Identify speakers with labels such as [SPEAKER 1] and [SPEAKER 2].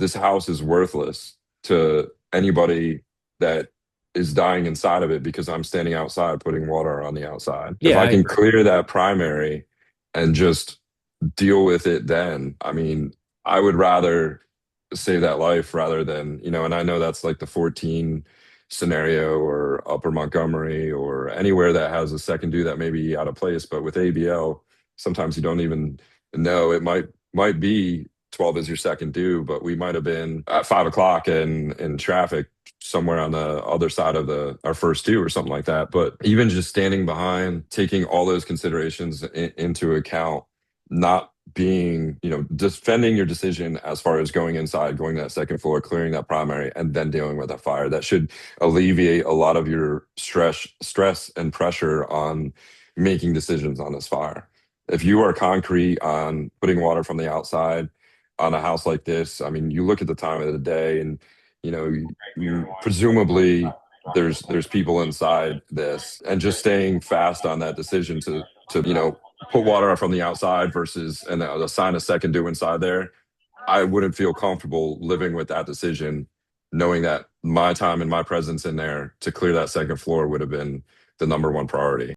[SPEAKER 1] this house is worthless to anybody that is dying inside of it because I'm standing outside putting water on the outside. If
[SPEAKER 2] Yeah,
[SPEAKER 1] I
[SPEAKER 2] I
[SPEAKER 1] can
[SPEAKER 2] agree.
[SPEAKER 1] clear that primary and just deal with it then, I mean, I would rather save that life rather than, and I know that's like the 14 scenario or Upper Montgomery or anywhere that has a second due that may be out of place. But with ABL, sometimes you don't even know. It might be 12 is your second due, but we might have been at 5 o'clock in traffic somewhere on the other side of the our first due or something like that. But even just standing behind, taking all those considerations into account, not being, defending your decision as far as going inside, going to that second floor, clearing that primary, and then dealing with that fire. That should alleviate a lot of your stress and pressure on making decisions on this fire. If you are concrete on putting water from the outside on a house like this, I mean, you look at the time of the day and presumably there's people inside this, and just staying fast on that decision to put water from the outside versus and assign a second due inside there. I wouldn't feel comfortable living with that decision, knowing that my time and my presence in there to clear that second floor would have been the number one priority.